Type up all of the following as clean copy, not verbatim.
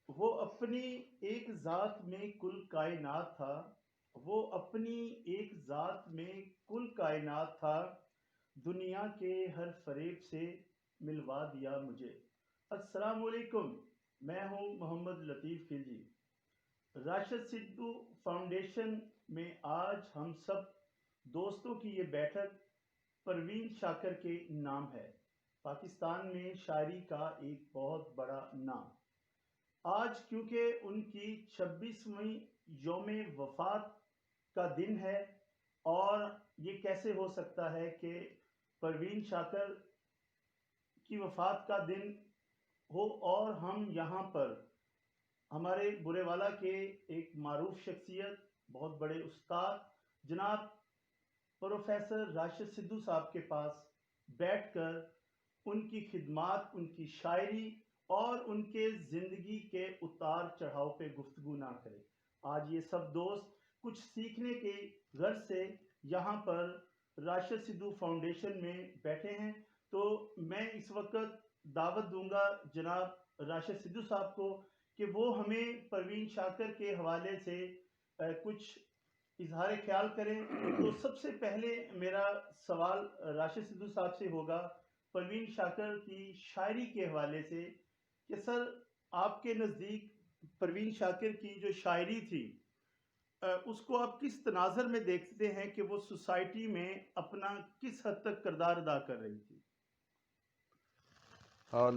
وہ اپنی ایک ذات میں کل کائنات تھا، وہ اپنی ایک ذات میں کل کائنات تھا، دنیا کے ہر فریب سے ملوا دیا مجھے۔ السلام علیکم، میں ہوں محمد لطیف خلجی۔ راشد سدھو فاؤنڈیشن میں آج ہم سب دوستوں کی یہ بیٹھک پروین شاکر کے نام ہے، پاکستان میں شاعری کا ایک بہت بڑا نام۔ آج کیونکہ ان کی 26ویں یوم وفات کا دن ہے، اور یہ کیسے ہو سکتا ہے کہ پروین شاکر کی وفات کا دن ہو اور ہم یہاں پر ہمارے برے والا کے ایک معروف شخصیت، بہت بڑے استاد جناب پروفیسر راشد سدھو صاحب کے پاس بیٹھ کر ان کی خدمات، ان کی شاعری اور ان کے زندگی کے اتار چڑھاؤ پہ گفتگو نہ کرے۔ آج یہ سب دوست کچھ سیکھنے کے غرض سے یہاں پر راشد سدھو فاؤنڈیشن میں بیٹھے ہیں، تو میں اس وقت دعوت دوں گا جناب راشد سدھو صاحب کو کہ وہ ہمیں پروین شاکر کے حوالے سے کچھ اظہار خیال کریں۔ تو سب سے پہلے میرا سوال راشد سدھو صاحب سے ہوگا پروین شاکر کی شاعری کے حوالے سے کہ سر، آپ کے نزدیک پروین شاکر کی جو شاعری تھی اس کو آپ کس تناظر میں دیکھتے ہیں کہ وہ سوسائٹی میں اپنا کس حد تک کردار ادا کر رہی تھی؟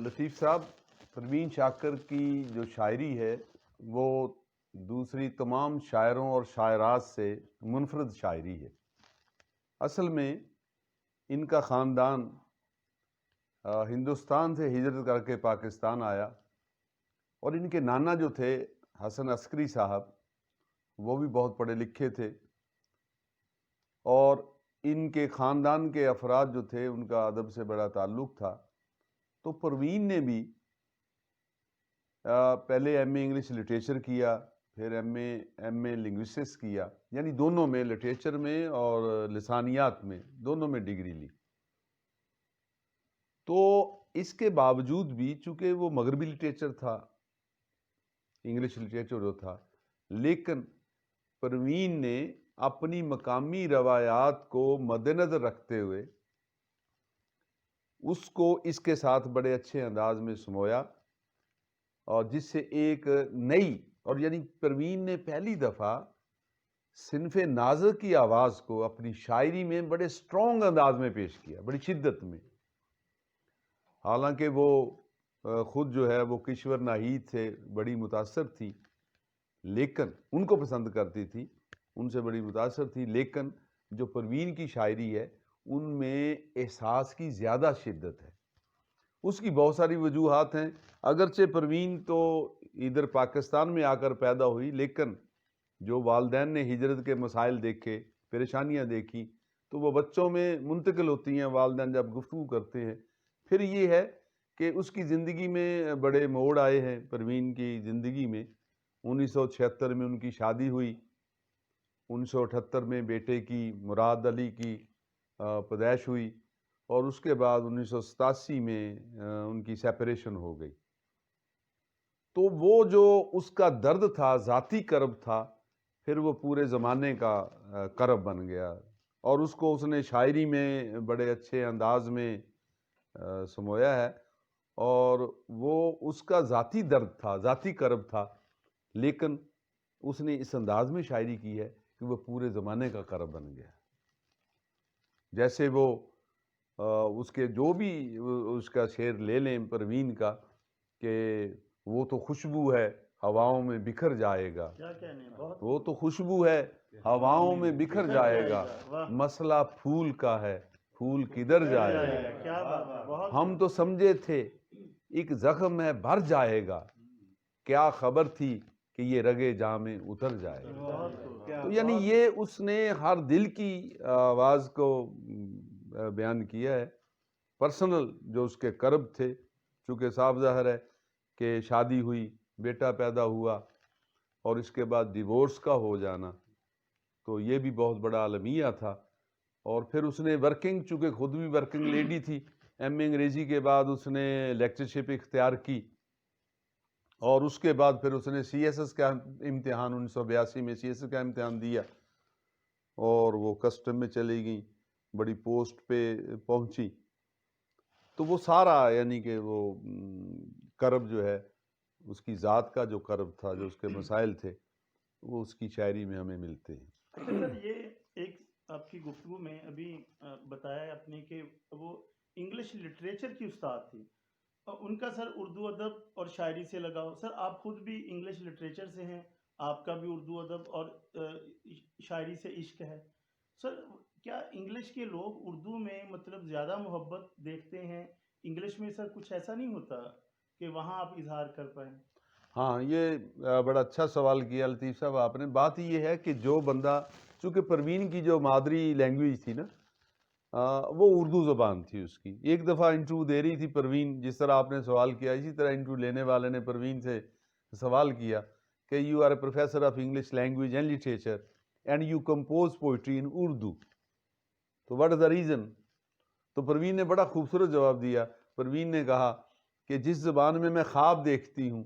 لطیف صاحب، پروین شاکر کی جو شاعری ہے وہ دوسری تمام شاعروں اور شاعرات سے منفرد شاعری ہے۔ اصل میں ان کا خاندان ہندوستان سے ہجرت کر کے پاکستان آیا، اور ان کے نانا جو تھے حسن عسکری صاحب، وہ بھی بہت پڑھے لکھے تھے، اور ان کے خاندان کے افراد جو تھے ان کا ادب سے بڑا تعلق تھا۔ تو پروین نے بھی پہلے ایم اے انگلش لٹریچر کیا، پھر ایم اے لنگوسٹکس کیا، یعنی دونوں میں، لٹریچر میں اور لسانیات میں، دونوں میں ڈگری لی۔ تو اس کے باوجود بھی چونکہ وہ مغربی لٹریچر تھا، انگلش لٹریچر جو تھا، لیکن پروین نے اپنی مقامی روایات کو مد نظر رکھتے ہوئے اس کو اس کے ساتھ بڑے اچھے انداز میں سمویا، اور جس سے ایک نئی، اور یعنی پروین نے پہلی دفعہ صنف نازک کی آواز کو اپنی شاعری میں بڑے سٹرونگ انداز میں پیش کیا، بڑی شدت میں۔ حالانکہ وہ خود جو ہے وہ کشور ناہید سے بڑی متاثر تھی، لیکن ان کو پسند کرتی تھی، ان سے بڑی متاثر تھی، لیکن جو پروین کی شاعری ہے ان میں احساس کی زیادہ شدت ہے۔ اس کی بہت ساری وجوہات ہیں، اگرچہ پروین تو ادھر پاکستان میں آ کر پیدا ہوئی، لیکن جو والدین نے ہجرت کے مسائل دیکھے، پریشانیاں دیکھی، تو وہ بچوں میں منتقل ہوتی ہیں والدین جب گفتگو کرتے ہیں۔ پھر یہ ہے کہ اس کی زندگی میں بڑے موڑ آئے ہیں، پروین کی زندگی میں۔ 1976 میں ان کی شادی ہوئی، 1978 میں بیٹے کی مراد علی کی پیدائش ہوئی، اور اس کے بعد 1987 میں ان کی سیپریشن ہو گئی۔ تو وہ جو اس کا درد تھا، ذاتی کرب تھا، پھر وہ پورے زمانے کا کرب بن گیا، اور اس کو اس نے شاعری میں بڑے اچھے انداز میں سمویا ہے۔ اور وہ اس کا ذاتی درد تھا، ذاتی کرب تھا، لیکن اس نے اس انداز میں شاعری کی ہے کہ وہ پورے زمانے کا کرب بن گیا۔ جیسے وہ اس کے جو بھی اس کا شعر لے لیں پروین کا، کہ وہ تو خوشبو ہے ہواؤں میں بکھر جائے گا، کیا کہنے، بہت وہ تو خوشبو ہے ہواؤں میں بکھر جائے گا، واہ، مسئلہ پھول کا ہے، پھول کدھر جائے گا، کیا بات ہے، بہت ہم تو سمجھے تھے ایک زخم ہے بھر جائے گا، کیا خبر تھی کہ یہ رگے جاں میں اتر جائے گا۔ بہت خوب۔ تو یعنی یہ اس نے ہر دل کی آواز کو بیان کیا ہے، پرسنل جو اس کے کرب تھے، چونکہ صاف ظاہر ہے کہ شادی ہوئی، بیٹا پیدا ہوا، اور اس کے بعد ڈیورس کا ہو جانا، تو یہ بھی بہت بڑا المیہ تھا۔ اور پھر اس نے ورکنگ، چونکہ خود بھی ورکنگ لیڈی تھی، ایم اے انگریزی کے بعد اس نے لیکچرشپ اختیار کی، اور اس کے بعد پھر اس نے سی ایس ایس کا امتحان 1982 میں سی ایس ایس کا امتحان دیا اور وہ کسٹم میں چلی گئیں، بڑی پوسٹ پہ پہنچی. تو وہ سارا یعنی کہ وہ کرب جو ہے اس کی ذات کا جو کرب تھا، جو اس کے مسائل تھے، وہ اس کی شاعری میں ہمیں ملتے ہیں. اچھا سر، یہ ایک آپ کی گفتگو میں ابھی بتایا آپ نے کہ وہ انگلش لٹریچر کی استاد تھی، ان کا سر اردو ادب اور شاعری سے لگاؤ. سر آپ خود بھی انگلش لٹریچر سے ہیں، آپ کا بھی اردو ادب اور شاعری سے عشق ہے. سر کیا انگلش کے لوگ اردو میں مطلب زیادہ محبت دیکھتے ہیں؟ انگلش میں سر کچھ ایسا نہیں ہوتا کہ وہاں آپ اظہار کر پائیں؟ ہاں، یہ بڑا اچھا سوال کیا لطیف صاحب آپ نے. بات یہ ہے کہ جو بندہ، چونکہ پروین کی جو مادری لینگویج تھی نا وہ اردو زبان تھی اس کی. ایک دفعہ انٹرویو دے رہی تھی پروین، جس طرح آپ نے سوال کیا اسی طرح انٹرویو لینے والے نے پروین سے سوال کیا کہ you are a professor of English language and literature and you compose poetry in Urdu, تو واٹ از دا ریزن؟ تو پروین نے بڑا خوبصورت جواب دیا. پروین نے کہا کہ جس زبان میں خواب دیکھتی ہوں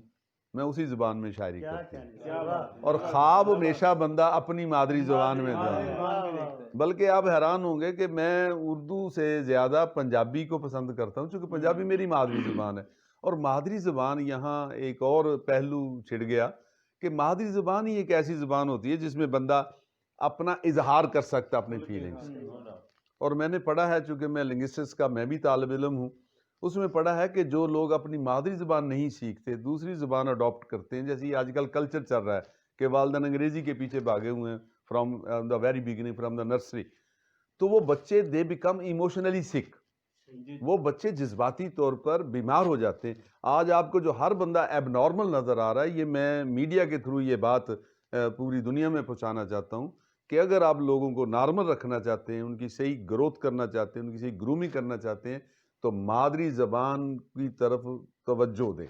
میں اسی زبان میں شاعری کرتی ہوں، اور خواب ہمیشہ بندہ اپنی مادری زبان میں تھا. بلکہ آپ حیران ہوں گے کہ میں اردو سے زیادہ پنجابی کو پسند کرتا ہوں، چونکہ پنجابی میری مادری زبان ہے. اور مادری زبان یہاں ایک اور پہلو چھڑ گیا کہ مادری زبان ہی ایک ایسی زبان ہوتی ہے جس میں بندہ اپنا اظہار کر سکتا اپنی فیلنگز. اور میں نے پڑھا ہے، چونکہ میں لنگوسٹکس کا میں بھی طالب علم ہوں، اس میں پڑھا ہے کہ جو لوگ اپنی مادری زبان نہیں سیکھتے، دوسری زبان اڈاپٹ کرتے ہیں، جیسے آج کل کلچر چل رہا ہے کہ والدین انگریزی کے پیچھے بھاگے ہوئے ہیں from the very beginning, from the nursery, تو وہ بچے دے بیکم ایموشنلی سک، وہ بچے جذباتی طور پر بیمار ہو جاتے ہیں. آج آپ کو جو ہر بندہ ایب نارمل نظر آ رہا ہے، یہ میں میڈیا کے تھرو یہ بات پوری دنیا میں پہنچانا چاہتا ہوں کہ اگر آپ لوگوں کو نارمل رکھنا چاہتے ہیں، ان کی صحیح گروتھ کرنا چاہتے ہیں، ان کی صحیح گرومنگ کرنا چاہتے ہیں، تو مادری زبان کی طرف توجہ دیں.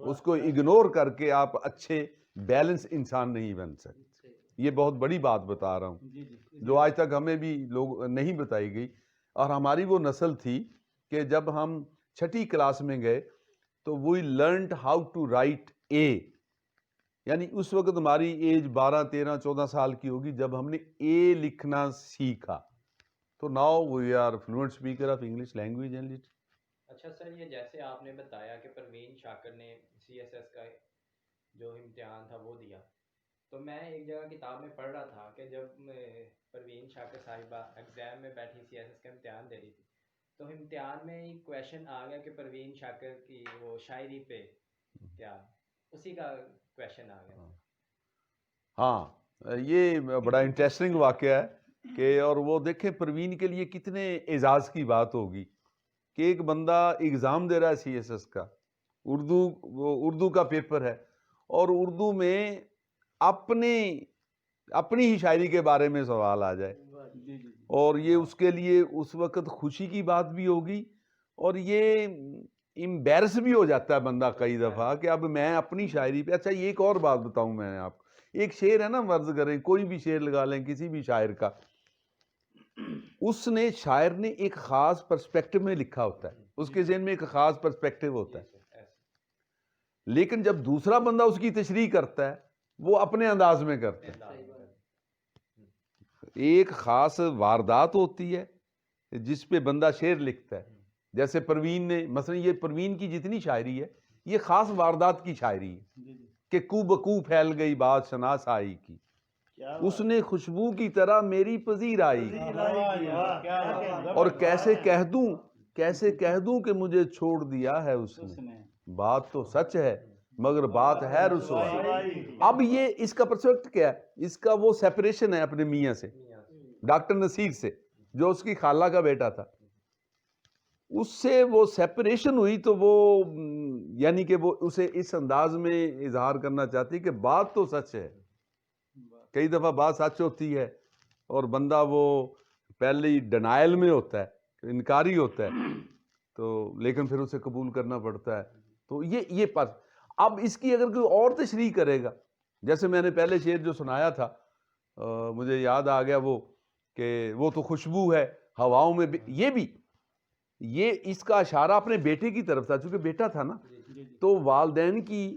اس کو اگنور کر کے آپ اچھے بیلنس انسان نہیں بن سکتے. یہ بہت بڑی بات بتا رہا ہوں جو آج تک ہمیں بھی لوگ نہیں بتائی گئی. اور ہماری وہ نسل تھی کہ جب ہم چھٹی کلاس میں گئے تو we learned how to write a, یعنی اس وقت ہماری ایج 12 13 14 سال کی ہوگی جب ہم نے اے لکھنا سیکھا. تو now we are fluent speaker of English language and literature. اچھا سر، یہ جیسے آپ نے بتایا کہ پروین شاکر نے سی ایس ایس کا جو امتحان تھا وہ دیا، تو میں ایک جگہ کتاب میں پڑھ رہا تھا کہ جب پروین شاکر صاحبہ ایگزام میں بیٹھی سی ایس ایس کا امتحان دے رہی تھی، تو امتحان میں ایک کویشچن آ گیا کہ پروین شاکر کی وہ شاعری پہ کیا، اسی کا کویشچن آ گیا. ہاں، یہ بڑا انٹرسٹنگ واقعہ ہے کہ، اور وہ دیکھیں پروین کے لیے کتنے اعزاز کی بات ہوگی کہ ایک بندہ ایگزام دے رہا ہے سی ایس ایس کا، اردو کا پیپر ہے، اور اردو میں اپنی ہی شاعری کے بارے میں سوال آ جائے، اور یہ اس کے لیے اس وقت خوشی کی بات بھی ہوگی، اور یہ امبیرس بھی ہو جاتا ہے بندہ کئی دفعہ کہ اب میں اپنی شاعری پہ. اچھا، یہ ایک اور بات بتاؤں میں آپ کو، ایک شعر ہے نا، فرض کریں کوئی بھی شعر لگا لیں کسی بھی شاعر کا، اس نے شاعر نے ایک خاص پرسپیکٹو میں لکھا ہوتا ہے، اس کے ذہن میں ایک خاص پرسپیکٹو ہوتا ہے، لیکن جب دوسرا بندہ اس کی تشریح کرتا ہے وہ اپنے انداز میں کرتا ہے. ایک خاص واردات ہوتی ہے جس پہ بندہ شعر لکھتا ہے. جیسے پروین نے مثلا، یہ پروین کی جتنی شاعری ہے یہ خاص واردات کی شاعری ہے کہ کو بکو پھیل گئی بات شناس آئی کی، اس نے خوشبو کی طرح میری پذیر آئی، اور کیسے کہہ دوں کہ مجھے چھوڑ دیا ہے اس نے، بات تو سچ ہے مگر بات ہے رسوائی. اب یہ اس کا پرسپیکٹ کیا ہے؟ اس کا وہ سیپریشن ہے اپنے میاں سے، ڈاکٹر نصیر سے، جو اس کی خالہ کا بیٹا تھا، اس سے وہ سیپریشن ہوئی، تو وہ یعنی کہ وہ اسے اس انداز میں اظہار کرنا چاہتی کہ بات تو سچ ہے. کئی دفعہ بات سچ ہوتی ہے اور بندہ وہ پہلے ہی ڈینائل میں ہوتا ہے، انکاری ہوتا ہے، تو لیکن پھر اسے قبول کرنا پڑتا ہے. تو یہ پر اب اس کی اگر کوئی اور تشریح کرے گا، جیسے میں نے پہلے شعر جو سنایا تھا مجھے یاد آ گیا وہ کہ وہ تو خوشبو ہے ہواؤں میں، یہ اس کا اشارہ اپنے بیٹے کی طرف تھا، چونکہ بیٹا تھا نا، تو والدین کی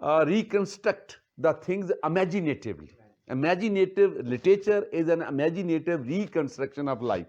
reconstruct the things imaginatively. Imaginative literature is an imaginative reconstruction of life.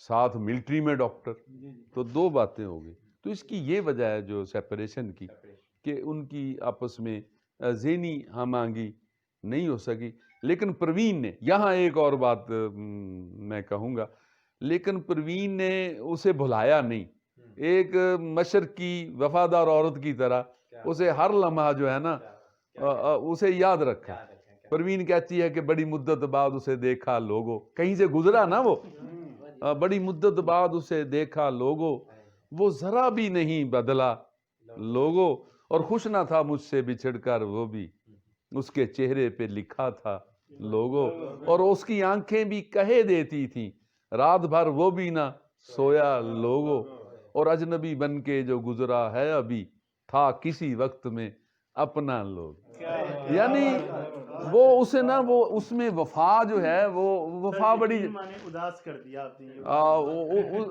ساتھ ملٹری میں ڈاکٹر، جی جی تو دو باتیں ہو گئی. تو اس کی یہ وجہ ہے جو سیپریشن کی، separation. کہ ان کی آپس میں ذہنی ہم آہنگی نہیں ہو سکی. لیکن پروین نے یہاں ایک اور بات میں کہوں گا، لیکن پروین نے اسے بھلایا نہیں. ایک مشرق کی وفادار عورت کی طرح کیا اسے ہر لمحہ جو ہے نا اسے یاد رکھا. یاد رکھیں کیا پروین کہتی ہے کہ بڑی مدت بعد اسے دیکھا لوگو، کہیں سے گزرا نا وہ، بڑی مدت بعد اسے دیکھا لوگو، وہ ذرا بھی نہیں بدلا لوگو، اور خوش نہ تھا مجھ سے بچھڑ کر وہ بھی، اس کے چہرے پہ لکھا تھا لوگو، اور اس کی آنکھیں بھی کہے دیتی تھیں رات بھر وہ بھی نہ سویا لوگو، اور اجنبی بن کے جو گزرا ہے ابھی تھا کسی وقت میں اپنا لوگ. یعنی وہ اسے نا وہ اس میں وفا جو ہے وہ وفا بڑی مانے اداس کر دیا آپ نے،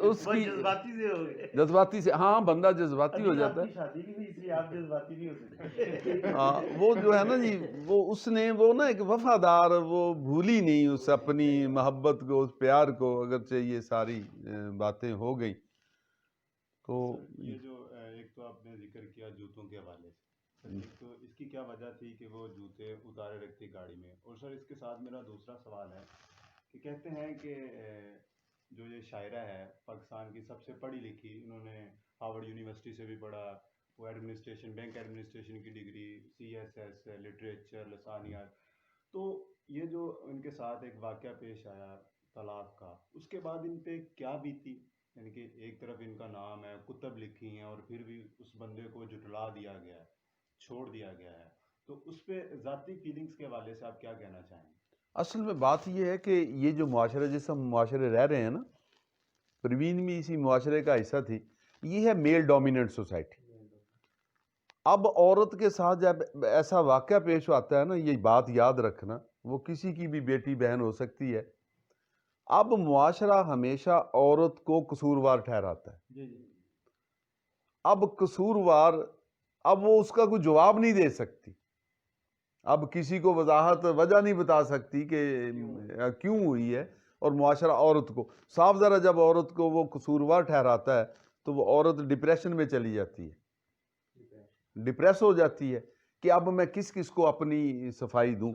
اس کی جذباتی سے ہو گئے. جذباتی سے، ہاں بندہ جذباتی ہو ابھی آپ جاتا کی شادی نہیں ہوئی اس لیے آپ جذباتی نہیں ہو سکتے. وہ جو ہے نا جی وہ اس نے وہ نا ایک وفادار، وہ بھولی نہیں اس اپنی محبت کو، اس پیار کو، اگرچہ یہ ساری باتیں ہو گئیں. تو یہ جو ایک تو آپ نے ذکر کیا جوتوں کے حوالے سے، ایک تو اس کی کیا وجہ تھی کہ وہ جوتے اتارے رکھتی گاڑی میں؟ اور سر اس کے ساتھ میرا دوسرا سوال ہے کہ کہتے ہیں کہ جو یہ شاعرہ ہے پاکستان کی سب سے پڑھی لکھی، انہوں نے ہارورڈ یونیورسٹی سے بھی پڑھا، وہ ایڈمنسٹریشن، بینک ایڈمنسٹریشن کی ڈگری، CSS لٹریچر لسانیات. تو یہ جو ان کے ساتھ ایک واقعہ پیش آیا طلاق کا، اس کے بعد ان پہ کیا بیتی؟ یعنی کہ ایک طرف ان کا نام ہے، کتب لکھی ہیں، اور پھر بھی اس بندے کو جھٹلا دیا گیا ہے، چھوڑ دیا گیا ہے. تو اس پہ ذاتی فیلنگز کے حوالے سے آپ کیا کہنا چاہیں گے؟ اصل میں بات یہ ہے کہ یہ جو معاشرہ، جس ہم معاشرے رہ رہے ہیں نا، پروین بھی اسی معاشرے کا حصہ تھی، یہ ہے میل ڈومیننٹ سوسائٹی. اب عورت کے ساتھ جب ایسا واقعہ پیش آتا ہے نا، یہ بات یاد رکھنا، وہ کسی کی بھی بیٹی بہن ہو سکتی ہے، اب معاشرہ ہمیشہ عورت کو قصوروار ٹھہراتا ہے. جی جی اب قصوروار، اب وہ اس کا کوئی جواب نہیں دے سکتی، اب کسی کو وضاحت وجہ نہیں بتا سکتی کہ کیوں ہوئی ہے، اور معاشرہ عورت کو صاف ذرا جب عورت کو وہ قصوروار ٹھہراتا ہے تو وہ عورت ڈپریشن میں چلی جاتی ہے، ڈپریس ہو جاتی ہے کہ اب میں کس کس کو اپنی صفائی دوں.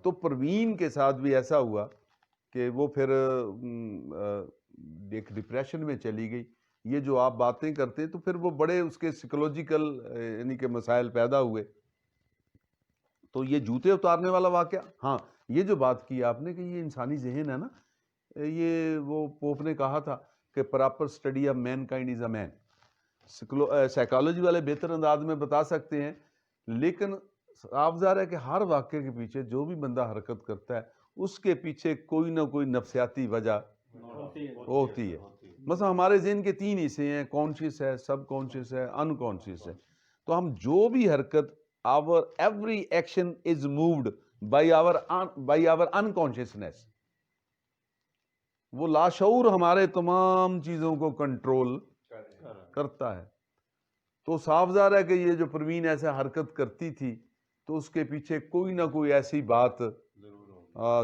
تو پروین کے ساتھ بھی ایسا ہوا کہ وہ پھر ایک ڈپریشن میں چلی گئی. یہ جو آپ باتیں کرتے ہیں تو پھر وہ بڑے اس کے سائیکولوجیکل یعنی کہ مسائل پیدا ہوئے. تو یہ جوتے اتارنے والا واقعہ، ہاں یہ جو بات کی آپ نے کہ یہ انسانی ذہن ہے نا، یہ وہ پوپ نے کہا تھا کہ proper study of mankind is a man. Psychology والے بہتر انداز میں بتا سکتے ہیں، لیکن آپ ظاہر ہے کہ ہر واقعے کے پیچھے جو بھی بندہ حرکت کرتا ہے اس کے پیچھے کوئی نہ کوئی نفسیاتی وجہ ہوتی ہے. مثلا ہمارے ذہن کے 3 حصے ہیں، کانشیس ہے، سب کانشیس ہے، انکانشیس ہے. تو ہم جو بھی حرکت، our every action is moved by our unconsciousness. وہ لاشعور ہمارے تمام چیزوں کو کنٹرول کرتا ہے. تو صاف ظاہر ہے کہ یہ جو پروین ایسے حرکت کرتی تھی تو اس کے پیچھے کوئی نہ کوئی ایسی بات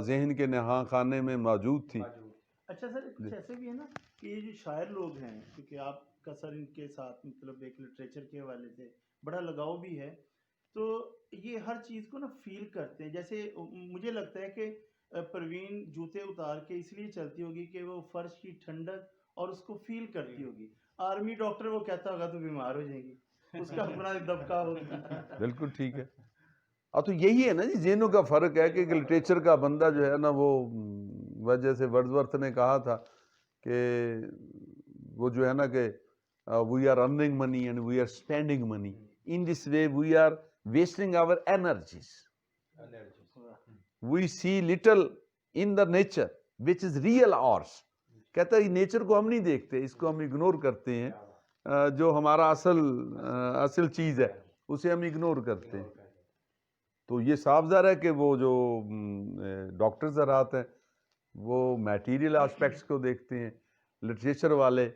ذہن کے نہاں خانے میں موجود تھی. اچھا سر، کچھ ایسے بھی ہے نا کہ یہ جو شاعر لوگ ہیں، کیونکہ آپ کا سر ان کے ساتھ مطلب ایک لٹریچر کے حوالے سے بڑا لگاؤ بھی ہے، تو یہ ہر چیز کو نا فیل کرتے ہیں. جیسے مجھے لگتا ہے کہ پروین جوتے اتار کے اس لیے چلتی ہوگی کہ وہ فرش کی ٹھنڈک اور اس کو فیل کرتی ہوگی. آرمی ڈاکٹر وہ کہتا ہوگا تو بیمار ہو جائے گی، اس کا اپنا دبکا ہوگا. بالکل ٹھیک ہے. تو یہی ہے نا جی، ذہنوں کا فرق ہے کہ لٹریچر کا بندہ جو ہے نا، وہ وجہ سے ورڈزورتھ نے کہا تھا کہ وہ جو ہے نا کہ we are earning money and we are spending money, in this way we are wasting our energies. We see little in the nature which is real ours. کہتا ہے نیچر کو ہم نہیں دیکھتے، اس کو ہم اگنور کرتے ہیں، جو ہمارا اصل چیز ہے اسے ہم اگنور کرتے ہیں. تو یہ صاف ظاہر ہے کہ وہ جو ڈاکٹرز حضرات ہیں وہ میٹیریل آسپیکٹس کو دیکھتے ہیں، لٹریچر والے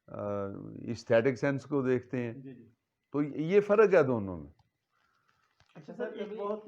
ایستھیٹک سینس کو دیکھتے ہیں. تو یہ فرق ہے دونوں میں. اچھا سر، ایک بہت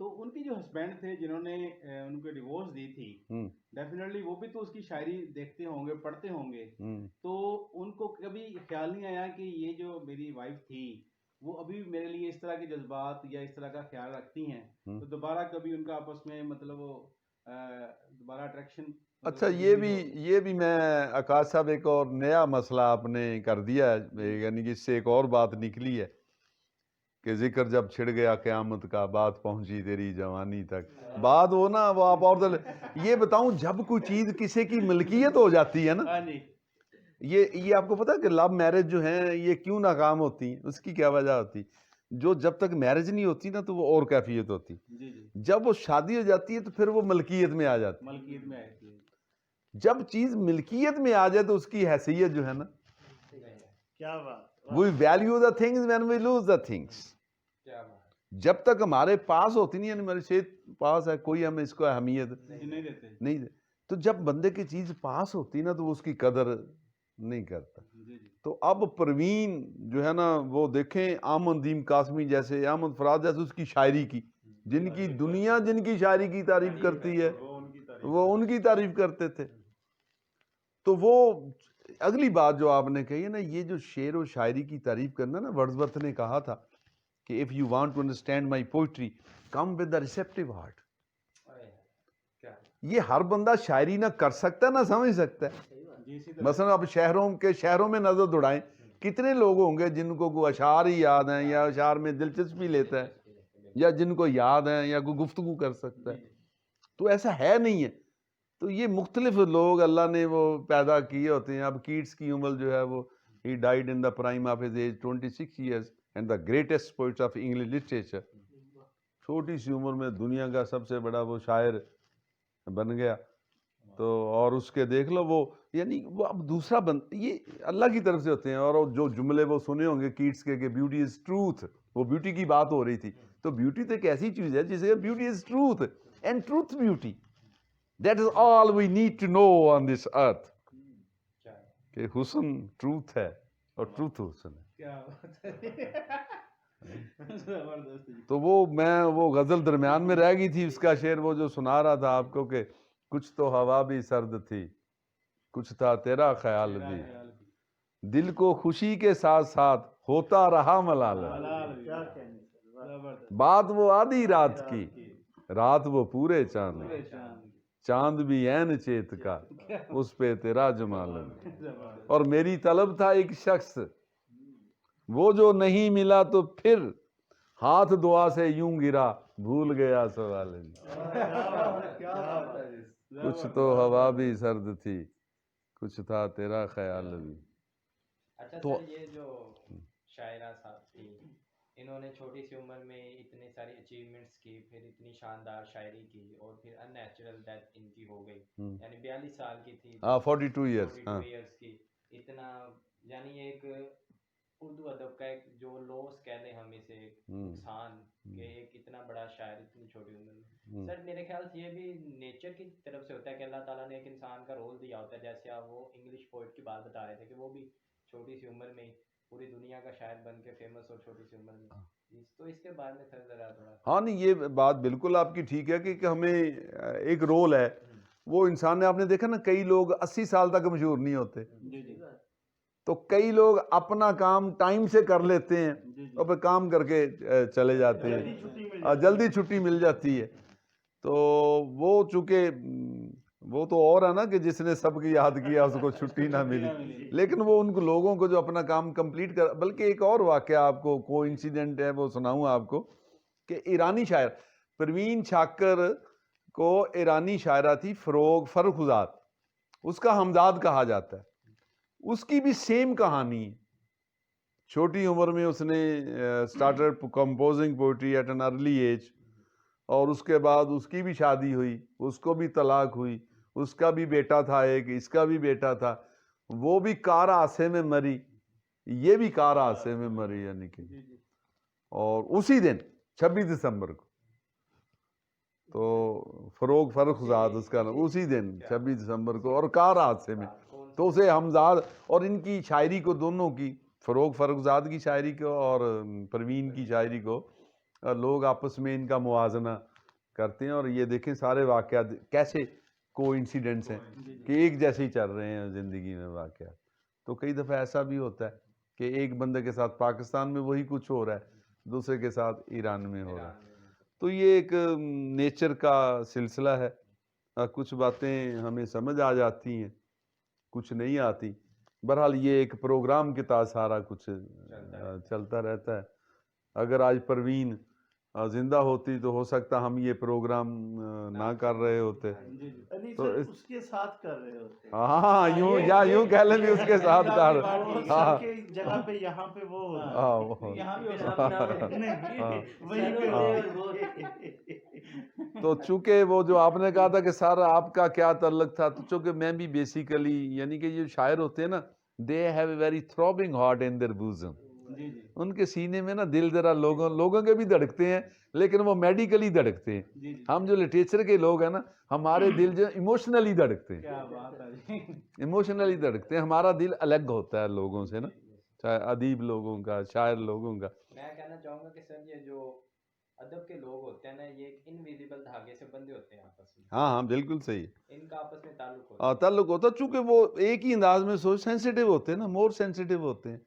تو ان کے جو ہسبینڈ تھے جنہوں نے ان کو ڈیورس دی تھی، ہوں ڈیفینیٹلی وہ بھی تو اس کی شاعری دیکھتے ہوں گے، پڑھتے ہوں گے، ہوں تو ان کو کبھی خیال نہیں آیا کہ یہ جو میری وائف تھی وہ ابھی بھی میرے لیے اس طرح کے جذبات یا اس طرح کا خیال رکھتی ہیں، ہوں۔ تو دوبارہ کبھی ان کا آپس میں مطلب وہ دوبارہ اٹریکشن؟ اچھا یہ بھی میں آکاش صاحب ایک اور نیا مسئلہ آپ نے کر دیا ہے، یعنی کہ اس سے ایک اور بات نکلی ہے کہ ذکر جب چھڑ گیا قیامت کا، بات پہنچی تیری جوانی تک، بات وہ نا وہ آپ اور یہ بتاؤں جب کوئی چیز کسی کی ملکیت ہو جاتی ہے نا، ہاں جی یہ آپ کو پتا ہے کہ لو میرج جو ہیں یہ کیوں ناکام ہوتی ہیں، اس کی کیا وجہ ہوتی؟ جو جب تک میرج نہیں ہوتی نا تو وہ اور کیفیت ہوتی، جی جی جب وہ شادی ہو جاتی ہے تو پھر وہ ملکیت میں آ جاتی، ملکیت میں آتی ہے. جب چیز ملکیت میں آ جائے تو اس کی حیثیت جو ہے نا، کیا بات، we value the things when we lose the things. کیا بات جب تک ہمارے پاس ہوتی نہیں، یعنی ہماری صحت پاس ہے، کوئی ہم اس کو اہمیت نہیں دیتے. نہیں دے، تو جب بندے کی چیز پاس ہوتی نا تو وہ اس کی قدر نہیں کرتا. جی جی تو اب پروین جو ہے نا وہ دیکھیں احمد دیم قاسمی جیسے، احمد فراز جیسے اس کی شاعری کی، جن کی دنیا جن کی شاعری کی تعریف کرتی ہے وہ ان کی تعریف وہ ان کی تعریف کرتے تھے. تو وہ اگلی بات جو آپ نے کہی ہے نا، یہ جو شعر و شاعری کی تعریف کرنا نا، ورڈزورتھ نے کہا تھا کہ if you want to understand my poetry come with the receptive heart. کیا یہ ہر بندہ شاعری نہ کر سکتا نہ سمجھ سکتا ہے. جی اسی طرح مثلا اب شہروں میں نظر دوڑائیں، کتنے لوگ ہوں گے جن کو کوئی اشعار ہی یاد ہیں یا اشعار میں دلچسپی لیتا ہے یا جن کو یاد ہیں یا کوئی گفتگو کر سکتا ہے. تو ایسا ہے نہیں ہے. تو یہ مختلف لوگ اللہ نے وہ پیدا کیے ہوتے ہیں. اب کیٹس کی عمر جو ہے وہ he died in the prime of his age 26 years and the greatest poet of English literature. چھوٹی سی عمر میں دنیا کا سب سے بڑا وہ شاعر بن گیا. تو اور اس کے دیکھ لو وہ یعنی وہ اب دوسرا یہ اللہ کی طرف سے ہوتے ہیں. اور جو جملے وہ سنے ہوں گے کیٹس کے کہ بیوٹی از ٹروتھ، وہ بیوٹی کی بات ہو رہی تھی. تو بیوٹی تو ایک ایسی چیز ہے جسے beauty is truth and truth beauty. That is all we need to know on this earth. کہ حسن ٹروتھ ہے اور ٹروتھ حسن ہے. کیا بات ہے زبردست. تو وہ غزل درمیان میں رہ گئی تھی، اس کا شعر وہ جو سنا رہا تھا آپ کو کہ کچھ تو ہوا بھی سرد تھی، کچھ تھا تیرا خیال بھی، دل کو خوشی کے ساتھ ساتھ ہوتا رہا ملال. کیا کہنے سر، زبردست. بات وہ آدھی رات کی، رات وہ پورے چاند، چاند بھی عین چیت کا، اس پہ تیرا جمال. اور میری طلب تھا ایک شخص، وہ جو نہیں ملا تو پھر ہاتھ دعا سے یوں گرا، بھول گیا سوال. کچھ تو ہوا بھی سرد تھی، کچھ تھا تیرا خیال بھی. اچھا تو سر، یہ جو شاعرہ صاحب تھی، انہوں نے چھوٹی سی عمر میں اتنے ساری اچیومنٹس کی، پھر اتنی شاندار شاعری کی، اور پھر ان نیچرل ڈیتھ ان کی ہو گئی، یعنی 42 سال کی تھی. 42 ایئرس. 42 ایئرس کی. اتنا یعنی ایک اردو ادب کا ایک جو لوس کہہ لیں ہم اسے، ایک نقصان کہ ایک اتنا بڑا شاعر اتنی چھوٹی عمر میں. سر میرے خیال سے یہ بھی نیچر کی طرف سے ہوتا ہے کہ اللہ تعالیٰ نے ایک انسان کا رول دیا ہوتا ہے. جیسے آپ وہ انگلش پوئٹ کی بات بتا رہے تھے کہ وہ بھی چھوٹی سی عمر میں پوری دنیا کا شاعر بن کے فیمس اور چھوٹی سی عمر میں. تو اس کے بارے میں سر ذرا تھوڑا. ہاں نہیں، یہ بات بالکل آپ کی ٹھیک ہے کہ ہمیں ایک رول ہے. وہ انسان نے، آپ نے دیکھا نا کئی لوگ 80 سال تک مشہور نہیں ہوتے، تو کئی لوگ اپنا کام ٹائم سے کر لیتے ہیں اور پھر کام کر کے چلے جاتے ہیں، جلدی چھٹی مل جاتی ہے. تو وہ چونکہ وہ تو اور ہے نا کہ جس نے سب کی یاد کیا اس کو چھٹی نہ ملی، لیکن وہ ان کو لوگوں کو جو اپنا کام کمپلیٹ کر. بلکہ ایک اور واقعہ آپ کو کو انسیڈنٹ ہے وہ سناؤں آپ کو کہ ایرانی شاعر پروین شاکر کو ایرانی شاعرہ تھی فرخزاد، اس کا ہمزاد کہا جاتا ہے. اس کی بھی سیم کہانی ہے. چھوٹی عمر میں اس نے started composing poetry at an early age, اور اس کے بعد اس کی بھی شادی ہوئی، اس کو بھی طلاق ہوئی، اس کا بھی بیٹا تھا ایک، اس کا بھی بیٹا تھا. وہ بھی کار حادثے میں مری، یہ بھی کار حادثے میں مری، یعنی کہ اور اسی دن 26 دسمبر کو تو فرخزاد اس کا نام، اسی دن 26 دسمبر کو اور کار حادثے میں. تو اسے ہمزاد اور ان کی شاعری کو دونوں کی، فرخزاد کی شاعری کو اور پروین کی شاعری کو لوگ آپس میں ان کا موازنہ کرتے ہیں، اور یہ دیکھیں سارے واقعات کیسے کو انسیڈنٹس ہیں کہ ایک جیسے ہی چل رہے ہیں زندگی میں واقعات. تو کئی دفعہ ایسا بھی ہوتا ہے کہ ایک بندے کے ساتھ پاکستان میں وہی کچھ ہو رہا ہے، دوسرے کے ساتھ ایران میں ہو رہا ہے. تو یہ ایک نیچر کا سلسلہ ہے. کچھ باتیں ہمیں سمجھ آ جاتی ہیں، کچھ نہیں آتی. بہرحال یہ ایک پروگرام کے تحت سارا کچھ چلتا رہتا ہے. اگر آج پروین زندہ ہوتی تو ہو سکتا ہم یہ پروگرام نہ کر رہے ہوتے. نہیں تو سر، اس کے ساتھ کر رہے ہوتے. ہاں یوں یا یوں کہہ لیں بھی اس کے ساتھ کر. وہ سر کے جگہ پہ یہاں پہ وہ ہوتا. یہاں بھی نہیں وہیں پہ تو چونکہ وہ جو آپ نے کہا تھا کہ سر آپ کا کیا تعلق تھا، تو چونکہ میں بھی بیسیکلی یعنی کہ یہ شاعر ہوتے ہیں نا، they have a very throbbing heart in their bosom. ان کے سینے میں نا دل ذرا لوگوں کے بھی دھڑکتے ہیں، لیکن وہ میڈیکلی دھڑکتے ہیں. ہم جو لٹریچر کے لوگ ہیں نا، ہمارے دل جو ایموشنلی دھڑکتے ہیں، کیا بات ہے. ایموشنلی دھڑکتے ہیں. ہمارا دل الگ ہوتا ہے لوگوں سے نا، چاہے ادیب لوگوں کا، شاعر لوگوں کا. میں کہنا چاہوں گا کہ سر یہ جو ادب کے لوگ ہوتے ہیں نا، یہ ایک انویزیبل دھاگے سے بندھے ہوتے ہیں آپس میں. ہاں بالکل صحیح. ان کا آپس میں تعلق ہوتا ہے. تعلق ہوتا ہے چونکہ وہ ایک ہی انداز میں سوچ سینسیٹیو ہوتے ہیں نا، مور سینسیٹیو ہوتے ہیں.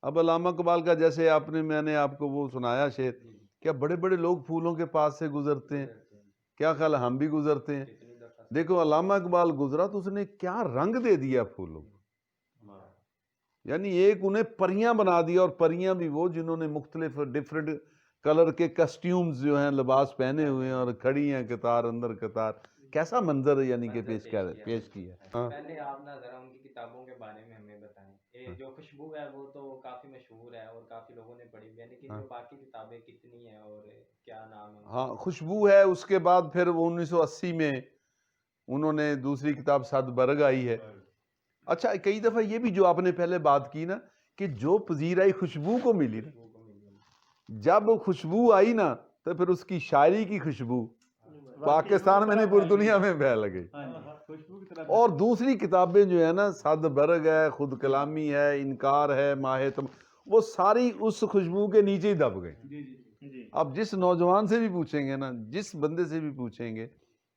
اب علامہ اقبال کا جیسے میں نے آپ کو وہ سنایا شعر، کیا بڑے بڑے لوگ پھولوں کے پاس سے گزرتے ہیں، کیا خیال ہم بھی گزرتے ہیں. دیکھو علامہ اقبال گزرا تو اس نے کیا رنگ دے دیا پھولوں کو، یعنی ایک انہیں پریاں بنا دیا، اور پریاں بھی وہ جنہوں نے مختلف ڈفرینٹ کلر کے کسٹیومز جو ہیں لباس پہنے ہوئے ہیں اور کھڑی ہیں قطار اندر قطار. کیسا منظر یعنی کہ پیش کیا. پہلے آپ نا ذرا ان کی کتابوں کے بارے میں ہمیں بتائیں. یہ جو خوشبو ہے وہ تو کافی مشہور ہے اور کافی لوگوں نے پڑھی بھی ہے، لیکن جو باقی کتابیں کتنی ہیں اور کیا نام ہے؟ ہاں خوشبو ہے. اس کے بعد پھر وہ 1980 میں انہوں نے دوسری کتاب صد برگ آئی ہے. اچھا کئی دفعہ یہ بھی جو آپ نے پہلے بات کی نا کہ جو پذیرائی خوشبو کو ملی نا، جب خوشبو آئی نا تو پھر اس کی شاعری کی خوشبو پاکستان میں نہیں پوری دنیا میں پھیل گئی. اور دوسری کتابیں جو ہے نا، صد برگ ہے، خود کلامی ہے، انکار ہے، ماہتم، وہ ساری اس خوشبو کے نیچے ہی دب گئی. اب جس نوجوان سے بھی پوچھیں گے نا، جس بندے سے بھی پوچھیں گے،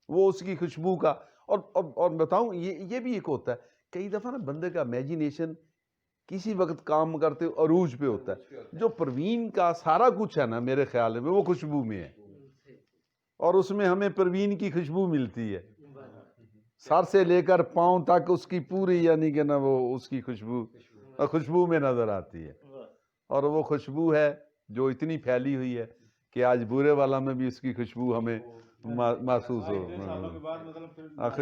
وہ اس کی خوشبو کا اور بتاؤں یہ بھی ایک ہوتا ہے کئی دفعہ نا بندے کا امیجینیشن کسی وقت کام کرتے عروج پہ ہوتا ہے. جو پروین کا سارا کچھ ہے نا میرے خیال میں وہ خوشبو میں ہے، اور اس میں ہمیں پروین کی خوشبو ملتی ہے، سر سے لے کر پاؤں تک اس کی پوری یعنی کہ نا وہ اس کی خوشبو میں نظر آتی ہے. اور وہ خوشبو ہے جو اتنی پھیلی ہوئی ہے کہ آج بورے والا میں بھی اس کی خوشبو ہمیں محسوس ہو.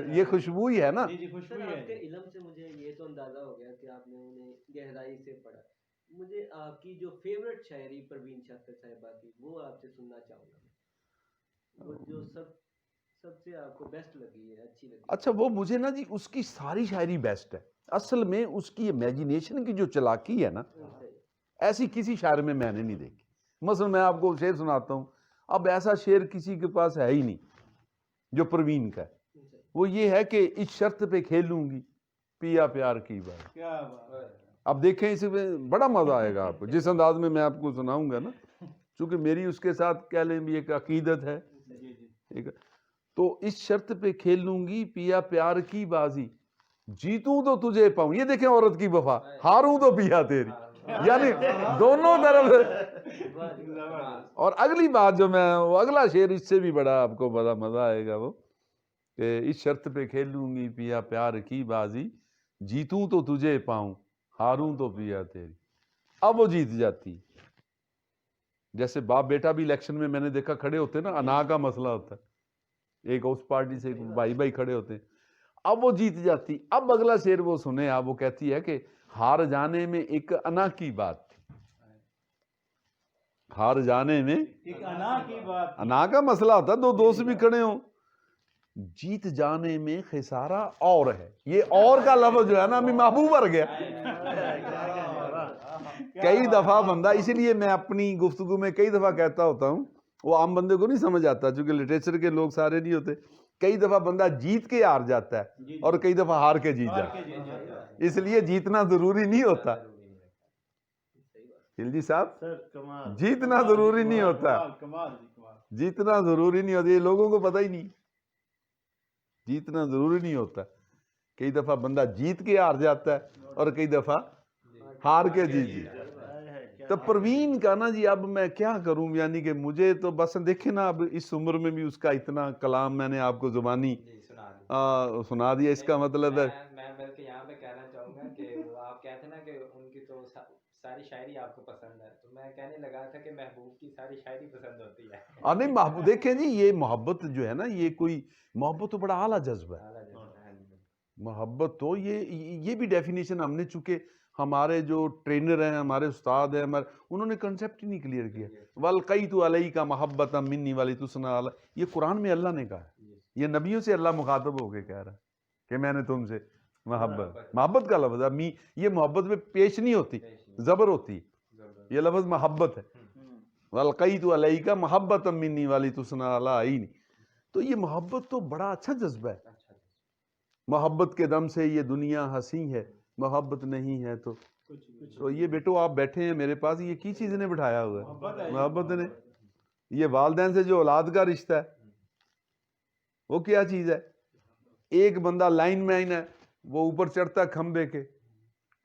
یہ خوشبو ہی ہے نا. سر آپ کے علم سے مجھے یہ تو اندازہ ہو گیا کہ آپ نے انہیں گہرائی سے پڑھا. مجھے آپ کی جو فیوریٹ شاعری پروین شاکر صاحبہ کی وہ آپ سے سننا چاہوں گا، وہ جو سب سے آپ کو بیسٹ لگی ہے، اچھی لگی. اچھا وہ مجھے نا جی اس کی ساری شاعری بیسٹ ہے. اصل میں اس کی امیجینیشن کی جو چلاکی ہے نا، ایسی کسی شاعر میں نے نہیں دیکھی. مثلا میں آپ کو شعر سناتا ہوں، اب ایسا شعر کسی کے پاس ہے ہی نہیں جو پروین کا ہے. وہ یہ ہے کہ اس شرط پہ کھیلوں گی پیا پیار کی بات. اب دیکھیں اس میں بڑا مزہ آئے گا آپ کو جس انداز میں آپ کو سناؤں گا نا، چونکہ میری اس کے ساتھ کہہ لیں بھی ایک عقیدت ہے. تو اس شرط پہ کھیلوں گی پیا پیار کی بازی، جیتوں تو تجھے پاؤں. یہ دیکھیں عورت کی وفا، ہاروں تو پیا تیری، یعنی دونوں طرف. اور اگلی بات جو وہ اگلا شعر اس سے بھی بڑا آپ کو بڑا مزہ آئے گا، وہ کہ اس شرط پہ کھیلوں گی پیا پیار کی بازی، جیتوں تو تجھے پاؤں ہاروں تو پیا تیری. اب وہ جیت جاتی. جیسے باپ بیٹا بھی الیکشن میں نے دیکھا کھڑے ہوتے ہیں نا، انا کا مسئلہ ہوتا ہے، ایک اس پارٹی سے بھائی کھڑے ہوتے ہیں. اب وہ جیت جاتی. اب اگلا شعر وہ سنے آپ، وہ کہتی ہے کہ ہار جانے میں ایک انا کی بات تھی. ہار جانے میں ایک انا کی بات، انا کا مسئلہ ہوتا ہے، دو دوست بھی کھڑے ہوں. جیت جانے میں خسارہ اور ہے. یہ اور کا لفظ جو ہے نا ہمیں محبوب بھر گیا. کئی دفعہ بندہ، اسی لیے میں اپنی گفتگو میں کئی دفعہ کہتا ہوتا ہوں، وہ عام بندے کو نہیں سمجھ آتا چونکہ لٹریچر کے لوگ سارے نہیں ہوتے. کئی دفعہ بندہ جیت کے ہار جاتا ہے اور کئی دفعہ ہار کے جیت جاتا ہے. اس لیے جیتنا ضروری نہیں ہوتا. خلجی صاحب سر کمال جیتنا ضروری نہیں ہوتا، کمال جی کمال. جیتنا ضروری نہیں ہوتا، یہ لوگوں کو پتہ ہی نہیں. جیتنا ضروری نہیں ہوتا. کئی دفعہ بندہ جیت کے ہار جاتا ہے اور کئی دفعہ ہار کے جیت جاتا ہے. تو پروین کا نا جی اب میں کیا کروں، یعنی کہ مجھے تو بس دیکھیں نا اب اس عمر میں بھی اس کا اتنا کلام میں نے آپ کو زبانی سنا دیا. اس کا مطلب ہے میں بلکہ یہاں پہ کہنا چاہوں گا کہ آپ کہتے ہیں نا کہ ان کی تو ساری شاعری آپ کو پسند ہے، تو میں کہنے لگا تھا کہ محبوب کی ساری شاعری پسند ہوتی ہے. نہیں محبوب دیکھیں جی، یہ محبت جو ہے نا، یہ کوئی محبت تو بڑا اعلیٰ جذبہ ہے. محبت تو یہ بھی ڈیفینیشن ہم نے، چونکہ ہمارے جو ٹرینر ہیں، ہمارے استاد ہیں، انہوں نے کنسیپٹ ہی نہیں کلیئر کیا. وَالْقَيْتُ عَلَيْكَ مَحَبَّةً مِّنِّي وَلِتُثْنَىٰ عَلَيَّ، یہ قرآن میں اللہ نے کہا ہے. یہ نبیوں سے اللہ مخاطب ہو کے کہہ رہا ہے کہ میں نے تم سے محبت کا لفظ ہے. یہ محبت میں پیش نہیں ہوتی، زبر ہوتی. یہ لفظ محبت ہے. وَالْقَيْتُ عَلَيْكَ مَحَبَّةً مِّنِّي وَلِتُثْنَىٰ عَلَيَّ. تو یہ محبت تو بڑا اچھا جذبہ ہے. محبت کے دم سے یہ دنیا ہنسی ہے، محبت نہیں ہے تو یہ بیٹو آپ بیٹھے ہیں میرے پاس، یہ کی چیز نے بٹھایا ہوا ہے؟ محبت نے. یہ والدین سے جو اولاد کا رشتہ ہے وہ کیا چیز ہے؟ ایک بندہ لائن مین ہے، وہ اوپر چڑھتا ہے کھمبے کے،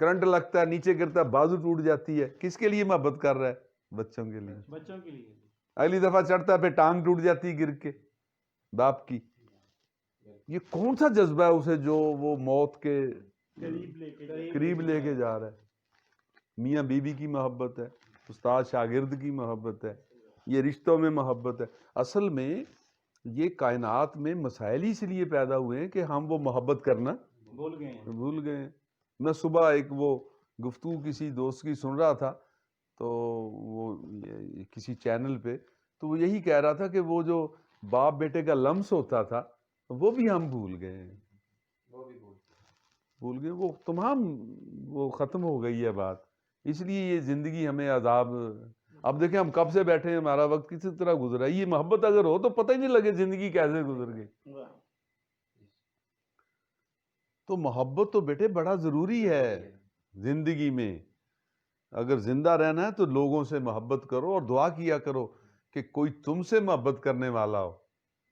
کرنٹ لگتا ہے، نیچے گرتا ہے، بازو ٹوٹ جاتی ہے. کس کے لیے محبت کر رہا ہے؟ بچوں کے لیے. بچوں کے لیے. اگلی دفعہ چڑھتا ہے پہ ٹانگ ٹوٹ جاتی ہے گر کے باپ کی. یہ کون سا جذبہ ہے اسے جو وہ موت کے قریب لے کے جا رہا ہے؟ میاں بیوی کی محبت ہے، استاد شاگرد کی محبت ہے، یہ رشتوں میں محبت ہے. اصل میں یہ کائنات میں مسائل اس لیے پیدا ہوئے ہیں کہ ہم وہ محبت کرنا بھول گئے ہیں. میں صبح ایک وہ گفتگو کسی دوست کی سن رہا تھا، تو وہ کسی چینل پہ، تو وہ یہی کہہ رہا تھا کہ وہ جو باپ بیٹے کا لمس ہوتا تھا وہ بھی ہم بھول گئے ہیں. وہ تمام وہ ختم ہو گئی ہے بات. اس لیے یہ زندگی ہمیں عذاب. اب دیکھیں ہم کب سے بیٹھے ہیں، ہمارا وقت کسی طرح گزرا ہے. یہ محبت اگر ہو تو پتہ ہی نہیں لگے زندگی کیسے گزر گئی. تو محبت تو بیٹے بڑا ضروری ہے زندگی میں. اگر زندہ رہنا ہے تو لوگوں سے محبت کرو اور دعا کیا کرو کہ کوئی تم سے محبت کرنے والا ہو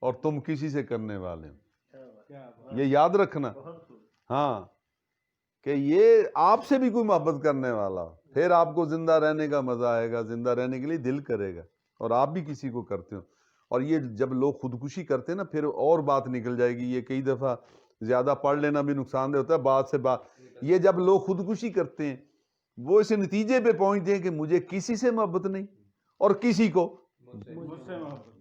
اور تم کسی سے کرنے والے ہو. یہ یاد رکھنا، ہاں، کہ یہ آپ سے بھی کوئی محبت کرنے والا ہو، پھر آپ کو زندہ رہنے کا مزہ آئے گا، زندہ رہنے کے لیے دل کرے گا، اور آپ بھی کسی کو کرتے ہو. اور یہ جب لوگ خودکشی کرتے ہیں نا، پھر اور بات نکل جائے گی. یہ کئی دفعہ زیادہ پڑھ لینا بھی نقصان دہ ہوتا ہے. بات سے بات یہ جب لوگ خودکشی کرتے ہیں وہ اس نتیجے پہ پہنچتے ہیں کہ مجھے کسی سے محبت نہیں اور کسی کو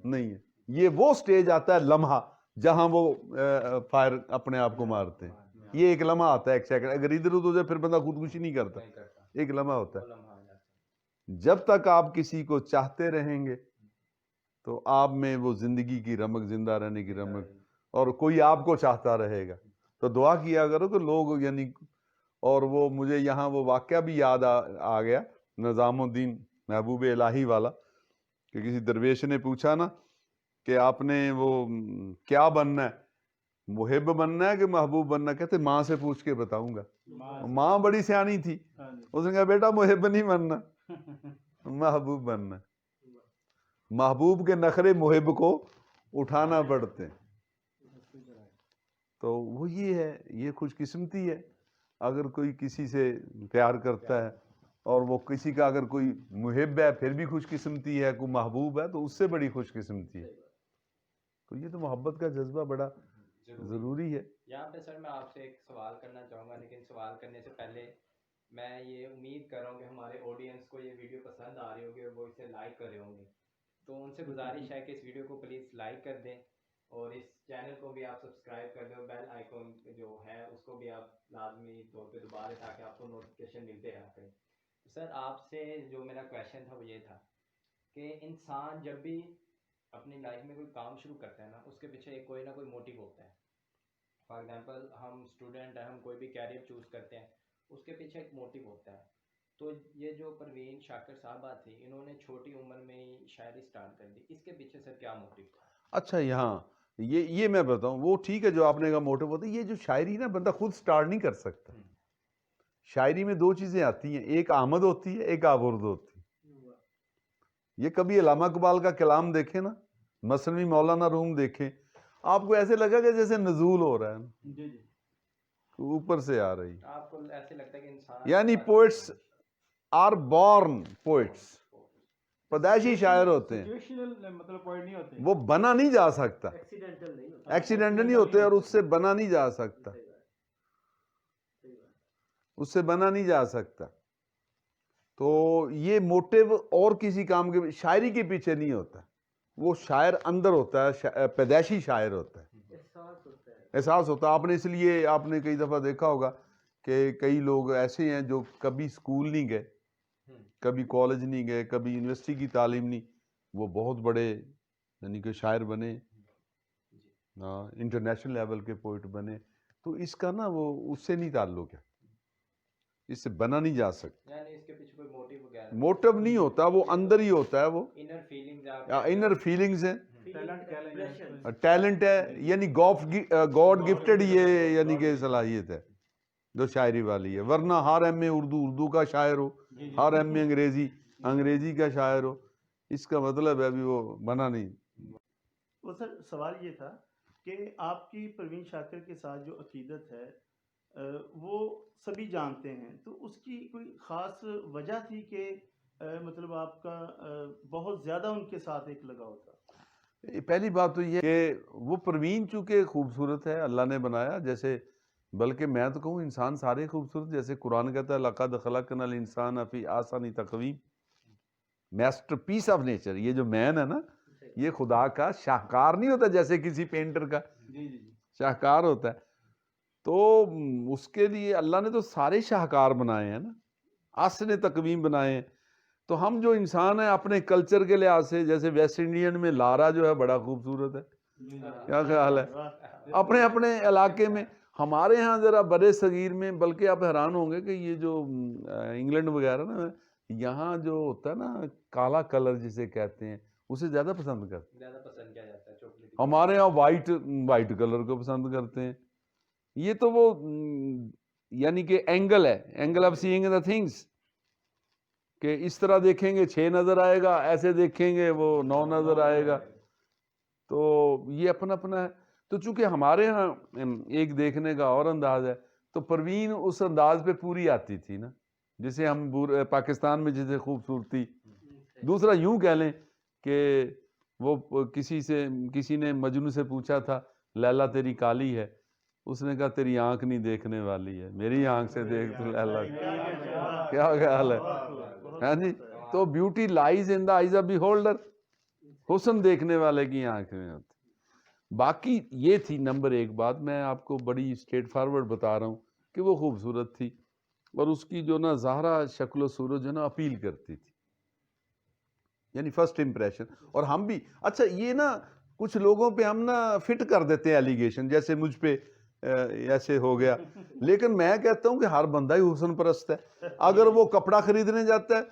نہیں ہے. یہ وہ سٹیج آتا ہے لمحہ جہاں وہ فائر اپنے آپ کو مارتے ہیں. یہ ایک لمحہ آتا ہے، ایک سیکنڈ. اگر ادھر ادھر ہو جائے پھر بندہ خودکشی نہیں کرتا. ایک لمحہ ہوتا ہے. جب تک آپ کسی کو چاہتے رہیں گے تو آپ میں وہ زندگی کی رمق، زندہ رہنے کی رمق، اور کوئی آپ کو چاہتا رہے گا. تو دعا کیا کرو کہ لوگ، یعنی، اور وہ مجھے یہاں وہ واقعہ بھی یاد آ گیا نظام الدین محبوب الہی والا، کہ کسی درویش نے پوچھا نا کہ آپ نے وہ کیا بننا ہے، محب بننا ہے کہ محبوب بننا ہے؟ کہتے ماں سے پوچھ کے بتاؤں گا. ماں بڑی سیانی تھی، اس نے کہا بیٹا محب نہیں بننا، محبوب بننا. محبوب کے نخرے محب کو اٹھانا پڑتے ہیں. تو وہ یہ ہے، یہ خوش قسمتی ہے. اگر کوئی کسی سے پیار کرتا ہے اور وہ کسی کا اگر کوئی محب ہے پھر بھی خوش قسمتی ہے، کوئی محبوب ہے تو اس سے بڑی خوش قسمتی ہے. تو یہ تو محبت کا جذبہ بڑا ضروری ہے. یہاں پہ سر میں آپ سے ایک سوال کرنا چاہوں گا، لیکن سوال کرنے سے پہلے میں یہ امید کر رہا ہوں کہ ہمارے آڈینس کو یہ ویڈیو پسند آ رہی ہوگی اور وہ اسے لائک کر رہے ہوں گے. تو ان سے گزارش ہے کہ اس ویڈیو کو پلیز لائک کر دیں، اور اس چینل کو بھی آپ سبسکرائب کر دیں، اور بیل آئیکن جو ہے اس کو بھی آپ لازمی طور پہ دبا دیں تاکہ آپ کو نوٹیفیکیشن ملتے رہا کریں. سر آپ سے جو میرا کویشچن تھا وہ یہ تھا کہ انسان جب بھی اپنی لائف میں کوئی کام شروع کرتا ہے نا، اس کے پیچھے کوئی نہ کوئی موٹیو ہوتا ہے. فار ایگزامپل ہم اسٹوڈنٹ ہیں، ہم کوئی بھی کیریئر چوز کرتے ہیں، اس کے پیچھے ایک موٹیو ہوتا ہے. تو یہ جو پروین شاکر صاحبہ تھی، انہوں نے چھوٹی عمر میں ہی شاعری سٹارٹ کر دی، اس کے پیچھے سر کیا موٹیو تھا؟ اچھا، یہاں یہ میں بتاؤں، وہ ٹھیک ہے جو آپ نے کہا موٹیو ہوتا ہے. یہ جو شاعری نا بندہ خود سٹارٹ نہیں کر سکتا. شاعری میں دو چیزیں آتی ہیں، ایک آمد ہوتی ہے، ایک آورد ہوتی ہے۔ یہ کبھی علامہ اقبال کا کلام دیکھیں نا، مثنوی مولانا روم دیکھیں، آپ کو ایسے لگا کہ جیسے نزول ہو رہا ہے نا، جی جی اوپر سے آ رہی، آپ کو ایسے لگتا ہے کہ انسان یعنی پوئٹس آر بورن پوئٹس، پیدائشی شاعر ہوتے ہیں، سچویشنل مطلب پوائنٹ نہیں ہوتے، وہ بنا نہیں جا سکتا، ایکسیڈنٹل نہیں ہوتا. ایکسیڈنٹ نہیں ہوتے اور اس سے بنا نہیں جا سکتا، صحیح بات. صحیح بات. اس سے بنا نہیں جا سکتا۔ تو یہ موٹیو اور کسی کام کے شاعری کے پیچھے نہیں ہوتا، وہ شاعر اندر ہوتا ہے، پیدائشی شاعر ہوتا ہے، احساس ہوتا ہے. احساس ہوتا ہے۔ آپ نے اس لیے آپ نے کئی دفعہ دیکھا ہوگا کہ کئی لوگ ایسے ہیں جو کبھی سکول نہیں گئے، کبھی کالج نہیں گئے، کبھی یونیورسٹی کی تعلیم نہیں، وہ بہت بڑے یعنی کہ شاعر بنے، انٹرنیشنل لیول کے پوئٹ بنے۔ تو اس کا نا وہ اس سے نہیں تعلق ہے، اس سے بنا نہیں جا سکتا، یعنی اس کے پیچھے کوئی موٹیو وغیرہ موٹو نہیں ہوتا، وہ اندر ہی ہوتا ہے، وہ انر فیلنگز انر فیلنگز ہیں، ٹیلنٹ کہہ لیں یا ٹیلنٹ ہے، یعنی گاڈ گفٹڈ یہ یعنی کہ صلاحیت ہے جو شاعری والی ہے، ورنہ ہر ایم اے اردو کا شاعر ہو، ہر ایم اے انگریزی کا شاعر ہو، اس کا مطلب ہے ابھی وہ بنا نہیں۔ وہ سر سوال یہ تھا کہ آپ کی پروین شاکر کے ساتھ جو عقیدت ہے وہ سبھی جانتے ہیں، تو اس کی کوئی خاص وجہ تھی کہ مطلب آپ کا بہت زیادہ ان کے ساتھ ایک لگاؤ تھا؟ پہلی بات تو یہ کہ وہ پروین چونکہ خوبصورت ہے، اللہ نے بنایا، جیسے بلکہ میں تو کہوں انسان سارے خوبصورت، جیسے قرآن کہتا ہے لَقَدْ خَلَقْنَا الْإِنسَانَ فِي أَحْسَنِ تَقْوِيمٍ، میسٹر پیس آف نیچر، یہ جو مین ہے نا یہ خدا کا شاہکار نہیں ہوتا جیسے کسی پینٹر کا جی جی شاہکار ہوتا ہے، تو اس کے لیے اللہ نے تو سارے شاہکار بنائے ہیں نا، احسن تقویم بنائے ہیں۔ تو ہم جو انسان ہیں اپنے کلچر کے لحاظ سے، جیسے ویسٹ انڈین میں لارا جو ہے بڑا خوبصورت ہے، کیا خیال ہے؟ اپنے اپنے علاقے میں، ہمارے ہاں ذرا برے صغیر میں، بلکہ آپ حیران ہوں گے کہ یہ جو انگلینڈ وغیرہ نا، یہاں جو ہوتا ہے نا کالا کلر جسے کہتے ہیں اسے زیادہ پسند کرتے ہیں، زیادہ پسند کیا جاتا ہے چاکلیٹ، ہمارے یہاں وائٹ کلر کو پسند کرتے ہیں۔ یہ تو وہ یعنی کہ اینگل ہے، angle of seeing the things, کہ اس طرح دیکھیں گے 6 نظر آئے گا، ایسے دیکھیں گے وہ 9 نظر آئے گا، تو یہ اپنا اپنا ہے۔ تو چونکہ ہمارے ہاں ایک دیکھنے کا اور انداز ہے، تو پروین اس انداز پہ پوری آتی تھی نا، جسے ہم پاکستان میں جسے خوبصورتی، دوسرا یوں کہہ لیں کہ وہ کسی نے مجنو سے پوچھا تھا لیلا تیری کالی ہے، اس نے کہا تیری آنکھ نہیں دیکھنے والی ہے، میری آنکھ سے دیکھ تو لیلا، کیا خیال ہے؟ ہاں جی، تو beauty lies in the eyes of beholder, حسن دیکھنے والے کی آنکھ میں ہوتی۔ باقی یہ تھی نمبر ایک بات، میں آپ کو بڑی اسٹریٹ فارورڈ بتا رہا ہوں کہ وہ خوبصورت تھی، اور اس کی جو نا ظاہرہ شکل و صورت جو نا اپیل کرتی تھی، یعنی فرسٹ امپریشن۔ اور ہم بھی اچھا یہ نا کچھ لوگوں پہ ہم نا فٹ کر دیتے ہیں ایلیگیشن، جیسے مجھ پہ ایسے ہو گیا، لیکن میں کہتا ہوں کہ ہر بندہ ہی حسن پرست ہے۔ اگر وہ کپڑا خریدنے جاتا ہے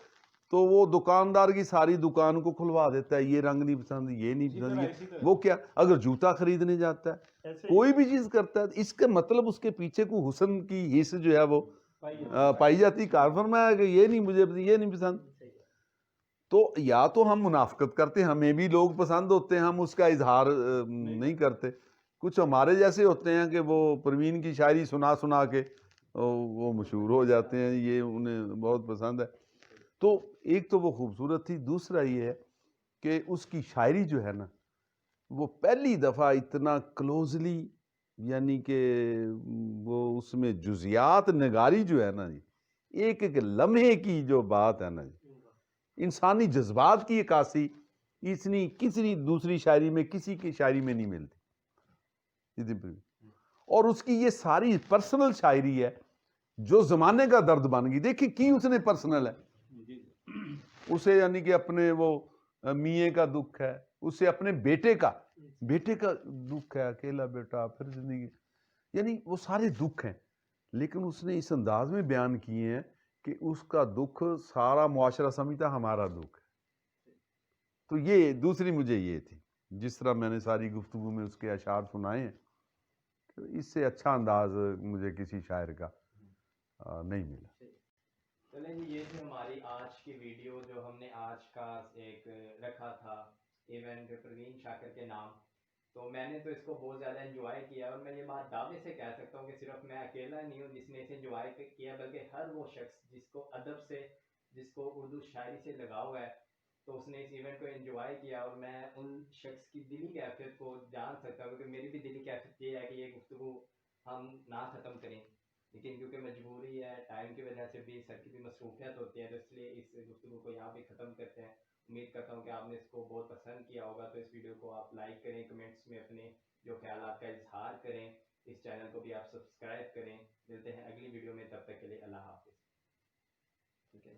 تو وہ دکاندار کی ساری دکان کو کھلوا دیتا ہے، یہ رنگ نہیں پسند، یہ نہیں پسند، یہ وہ کیا، اگر جوتا خریدنے جاتا ہے، کوئی بھی چیز کرتا ہے، اس کا مطلب اس کے پیچھے کوئی حسن کی حص جو ہے وہ پائی جاتی۔ کار فرمایا کہ یہ نہیں مجھے یہ نہیں پسند، تو یا تو ہم منافقت کرتے ہیں، ہمیں بھی لوگ پسند ہوتے ہیں، ہم اس کا اظہار نہیں کرتے۔ کچھ ہمارے جیسے ہوتے ہیں کہ وہ پروین کی شاعری سنا سنا کے وہ مشہور ہو جاتے ہیں، یہ انہیں بہت پسند ہے۔ تو ایک تو وہ خوبصورت تھی، دوسرا یہ ہے کہ اس کی شاعری جو ہے نا وہ پہلی دفعہ اتنا کلوزلی، یعنی کہ وہ اس میں جزیات نگاری جو ہے نا جی، ایک ایک لمحے کی جو بات ہے نا جی، انسانی جذبات کی عکاسی اتنی کسی دوسری شاعری میں، کسی کی شاعری میں نہیں ملتی۔ اور اس کی یہ ساری پرسنل شاعری ہے جو زمانے کا درد بن گئی۔ دیکھیں کی اس نے پرسنل ہے، اسے یعنی کہ اپنے وہ میاں کا دکھ ہے، اسے اپنے بیٹے کا دکھ ہے، اکیلا بیٹا، پھر زندگی، یعنی وہ سارے دکھ ہیں، لیکن اس نے اس انداز میں بیان کیے ہیں کہ اس کا دکھ سارا معاشرہ سمجھتا ہمارا دکھ ہے۔ تو یہ دوسری مجھے یہ تھی، جس طرح میں نے ساری گفتگو میں اس کے اشعار سنائے ہیں، اس سے اچھا انداز مجھے کسی شاعر کا نہیں ملا. چلیں جی، یہ تھی ہماری آج کی ویڈیو جو ہم نے آج کا ایک رکھا تھا ایونٹ پروین شاکر کے نام. تو میں نے تو اس کو بہت زیادہ انجوائے کیا، اور میں یہ بات دعوے سے کہہ سکتا ہوں کہ صرف میں اکیلا نہیں ہوں جس نے اسے انجوائے کیا، بلکہ ہر وہ شخص جس کو ادب سے، جس کو اردو شاعری سے لگاؤ ہے، تو اس نے اس ایونٹ کو انجوائے کیا. اور میں ان شخص کی دلی کیفیت کو جان سکتا ہوں، کیونکہ میری بھی دلی کیفیت یہ ہے کہ یہ گفتگو ہم نہ ختم کریں، لیکن کیونکہ مجبوری ہے، ٹائم کی وجہ سے بھی، سر کی بھی مصروفیت ہوتی ہے، تو اس لیے اس گفتگو کو یہاں پہ ختم کرتے ہیں. امید کرتا ہوں کہ آپ نے اس کو بہت پسند کیا ہوگا. تو اس ویڈیو کو آپ لائک کریں، کمنٹس میں اپنے جو خیالات کا اظہار کریں، اس چینل کو بھی آپ سبسکرائب کریں. ملتے ہیں اگلی ویڈیو میں، تب تک کے لیے اللہ حافظ. ٹھیک ہے.